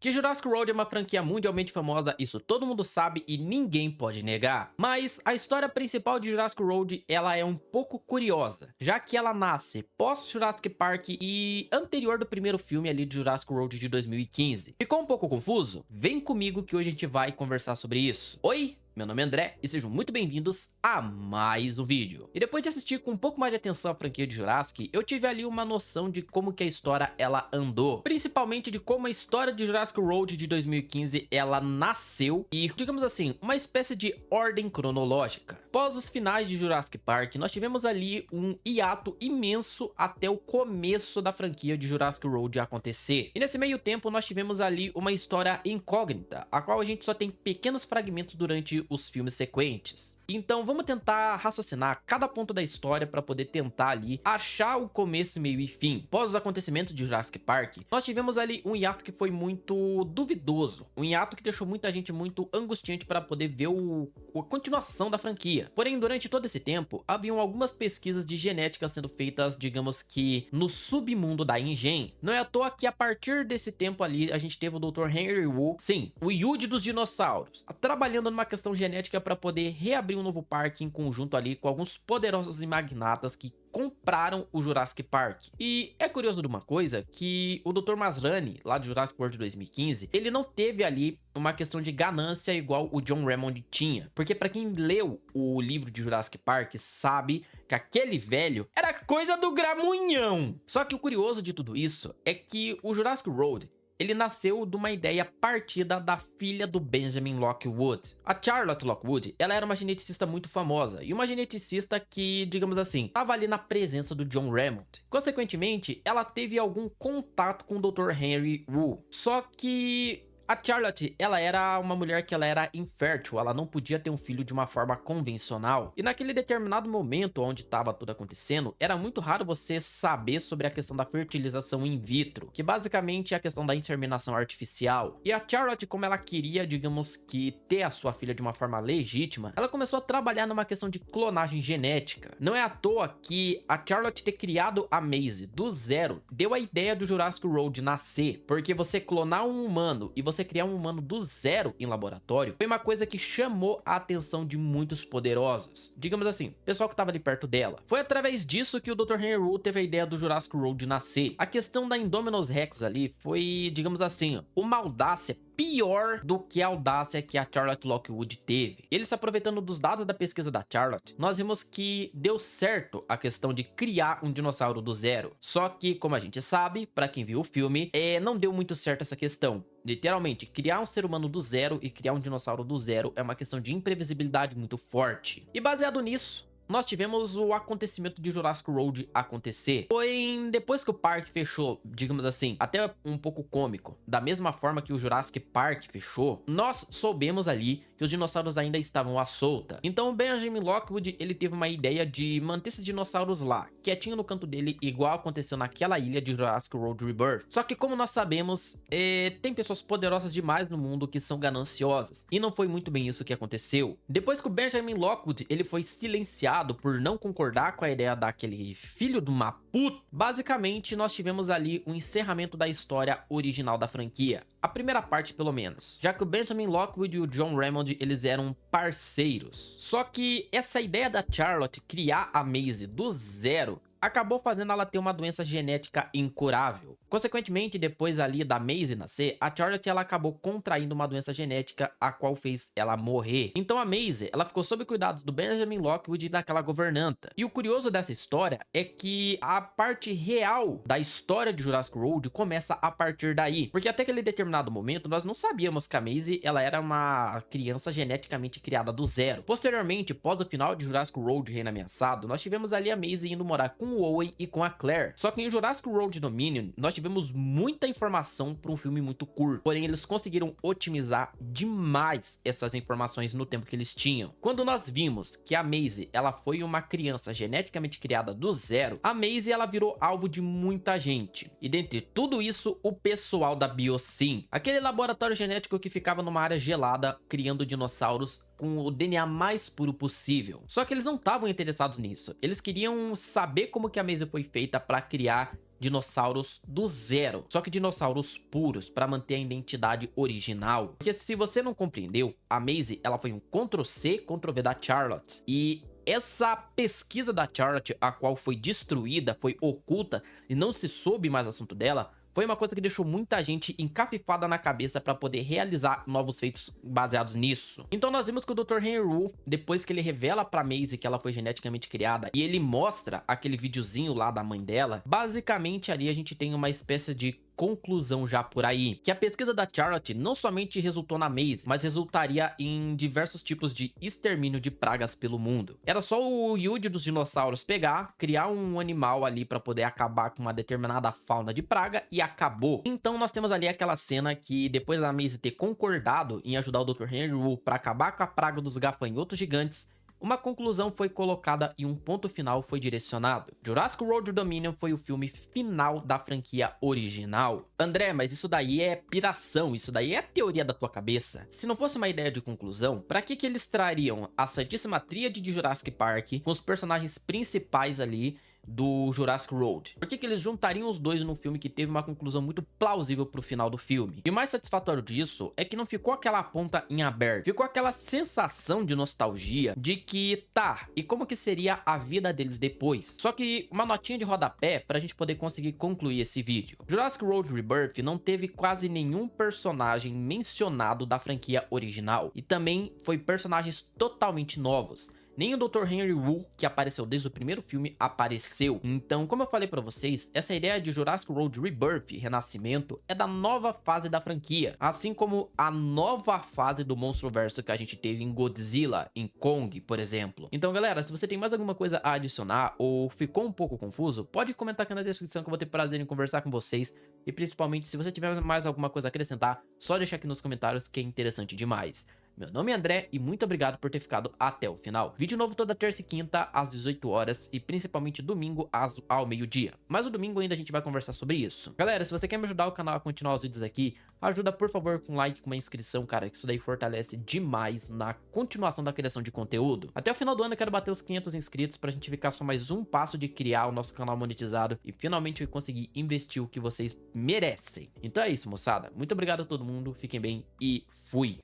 Que Jurassic World é uma franquia mundialmente famosa, isso todo mundo sabe e ninguém pode negar. Mas a história principal de Jurassic World, ela é um pouco curiosa, já que ela nasce pós Jurassic Park e anterior do primeiro filme ali de Jurassic World de 2015. Ficou um pouco confuso? Vem comigo que hoje a gente vai conversar sobre isso. Oi? Meu nome é André e sejam muito bem-vindos a mais um vídeo. E depois de assistir com um pouco mais de atenção a franquia de Jurassic, eu tive ali uma noção de como que a história ela andou. Principalmente de como a história de Jurassic World de 2015 ela nasceu e, digamos assim, uma espécie de ordem cronológica. Após os finais de Jurassic Park, nós tivemos ali um hiato imenso até o começo da franquia de Jurassic World acontecer. E nesse meio tempo nós tivemos ali uma história incógnita, a qual a gente só tem pequenos fragmentos durante os filmes sequentes. Então vamos tentar raciocinar cada ponto da história para poder tentar ali achar o começo, meio e fim. Após os acontecimentos de Jurassic Park, nós tivemos ali um hiato que foi muito duvidoso, um hiato que deixou muita gente muito angustiante para poder ver a continuação da franquia. Porém, durante todo esse tempo, haviam algumas pesquisas de genética sendo feitas, digamos que no submundo da InGen. Não é à toa que a partir desse tempo ali, a gente teve o Dr. Henry Wu, sim, o Yude dos dinossauros, trabalhando numa questão genética para poder reabrir um novo parque em conjunto ali com alguns poderosos e magnatas que compraram o Jurassic Park. E é curioso de uma coisa, que o Dr. Masrani, lá de Jurassic World 2015, ele não teve ali uma questão de ganância igual o John Hammond tinha. Porque pra quem leu o livro de Jurassic Park, sabe que aquele velho era coisa do gramunhão. Só que o curioso de tudo isso é que o Jurassic World, ele nasceu de uma ideia partida da filha do Benjamin Lockwood. A Charlotte Lockwood, ela era uma geneticista muito famosa, e uma geneticista que, digamos assim, estava ali na presença do John Hammond. Consequentemente, ela teve algum contato com o Dr. Henry Wu. Só que a Charlotte, ela era uma mulher que ela era infértil, ela não podia ter um filho de uma forma convencional. E naquele determinado momento onde estava tudo acontecendo, era muito raro você saber sobre a questão da fertilização in vitro, que basicamente é a questão da inseminação artificial. E a Charlotte, como ela queria, digamos que, ter a sua filha de uma forma legítima, ela começou a trabalhar numa questão de clonagem genética. Não é à toa que a Charlotte ter criado a Maisie do zero deu a ideia do Jurassic World nascer, porque você clonar um humano e você criar um humano do zero em laboratório foi uma coisa que chamou a atenção de muitos poderosos, digamos assim, pessoal que estava ali perto dela. Foi através disso que o Dr. Henry Wu teve a ideia do Jurassic World nascer. A questão da Indominus Rex ali foi, digamos assim, uma audácia pior do que a audácia que a Charlotte Lockwood teve. Ele se aproveitando dos dados da pesquisa da Charlotte, nós vimos que deu certo a questão de criar um dinossauro do zero. Só que, como a gente sabe, para quem viu o filme, não deu muito certo essa questão. Literalmente, criar um ser humano do zero e criar um dinossauro do zero é uma questão de imprevisibilidade muito forte. E baseado nisso, nós tivemos o acontecimento de Jurassic World acontecer. Foi depois que o parque fechou, digamos assim, até um pouco cômico. Da mesma forma que o Jurassic Park fechou, nós soubemos ali que os dinossauros ainda estavam à solta. Então o Benjamin Lockwood, ele teve uma ideia de manter esses dinossauros lá, quietinho no canto dele, igual aconteceu naquela ilha de Jurassic World Rebirth. Só que como nós sabemos, tem pessoas poderosas demais no mundo que são gananciosas. E não foi muito bem isso que aconteceu. Depois que o Benjamin Lockwood, ele foi silenciado por não concordar com a ideia daquele filho de uma puta, basicamente nós tivemos ali o encerramento da história original da franquia. A primeira parte, pelo menos. Já que o Benjamin Lockwood e o John Hammond, eles eram parceiros. Só que essa ideia da Charlotte criar a Maisie do zero acabou fazendo ela ter uma doença genética incurável. Consequentemente, depois ali da Maisie nascer, a Charlotte ela acabou contraindo uma doença genética a qual fez ela morrer. Então a Maisie, ela ficou sob cuidados do Benjamin Lockwood e daquela governanta. E o curioso dessa história é que a parte real da história de Jurassic World começa a partir daí. Porque até aquele determinado momento, nós não sabíamos que a Maisie, ela era uma criança geneticamente criada do zero. Posteriormente, após o final de Jurassic World Reino Ameaçado, nós tivemos ali a Maisie indo morar com o Owen e com a Claire. Só que em Jurassic World Dominion, nós tivemos muita informação para um filme muito curto. Porém, eles conseguiram otimizar demais essas informações no tempo que eles tinham. Quando nós vimos que a Maisie, ela foi uma criança geneticamente criada do zero, a Maisie, ela virou alvo de muita gente. E dentre tudo isso, o pessoal da Biosyn, aquele laboratório genético que ficava numa área gelada, criando dinossauros com o DNA mais puro possível. Só que eles não estavam interessados nisso. Eles queriam saber como que a Maisie foi feita para criar dinossauros do zero, só que dinossauros puros, para manter a identidade original. Porque se você não compreendeu, a Maisie, ela foi um Ctrl+C, Ctrl+V da Charlotte, e essa pesquisa da Charlotte, a qual foi destruída, foi oculta e não se soube mais assunto dela, foi uma coisa que deixou muita gente encafifada na cabeça para poder realizar novos feitos baseados nisso. Então nós vimos que o Dr. Henry Wu, depois que ele revela pra Maisie que ela foi geneticamente criada e ele mostra aquele videozinho lá da mãe dela, basicamente ali a gente tem uma espécie de conclusão já por aí, que a pesquisa da Charlotte não somente resultou na Maisie, mas resultaria em diversos tipos de extermínio de pragas pelo mundo. Era só o Yude dos dinossauros pegar, criar um animal ali para poder acabar com uma determinada fauna de praga e acabou. Então nós temos ali aquela cena que depois da Maisie ter concordado em ajudar o Dr. Henry Wu para acabar com a praga dos gafanhotos gigantes, uma conclusão foi colocada e um ponto final foi direcionado. Jurassic World Dominion foi o filme final da franquia original. André, mas isso daí é piração, isso daí é teoria da tua cabeça. Se não fosse uma ideia de conclusão, pra que eles trariam a Santíssima Tríade de Jurassic Park com os personagens principais ali do Jurassic World? Por que eles juntariam os dois num filme que teve uma conclusão muito plausível pro final do filme? E o mais satisfatório disso é que não ficou aquela ponta em aberto, ficou aquela sensação de nostalgia de que tá, e como que seria a vida deles depois? Só que uma notinha de rodapé pra gente poder conseguir concluir esse vídeo. Jurassic World Rebirth não teve quase nenhum personagem mencionado da franquia original, e também foi personagens totalmente novos. Nem o Dr. Henry Wu, que apareceu desde o primeiro filme, apareceu. Então, como eu falei pra vocês, essa ideia de Jurassic World Rebirth, renascimento, é da nova fase da franquia. Assim como a nova fase do Monstro-Verso que a gente teve em Godzilla, em Kong, por exemplo. Então, galera, se você tem mais alguma coisa a adicionar ou ficou um pouco confuso, pode comentar aqui na descrição que eu vou ter prazer em conversar com vocês. E principalmente, se você tiver mais alguma coisa a acrescentar, só deixa aqui nos comentários que é interessante demais. Meu nome é André e muito obrigado por ter ficado até o final. Vídeo novo toda terça e quinta às 18 horas e principalmente domingo ao meio-dia. Mas o domingo ainda a gente vai conversar sobre isso. Galera, se você quer me ajudar o canal a continuar os vídeos aqui, ajuda por favor com um like, com uma inscrição, cara, que isso daí fortalece demais na continuação da criação de conteúdo. Até o final do ano eu quero bater os 500 inscritos pra gente ficar só mais um passo de criar o nosso canal monetizado e finalmente conseguir investir o que vocês merecem. Então é isso, moçada. Muito obrigado a todo mundo, fiquem bem e fui!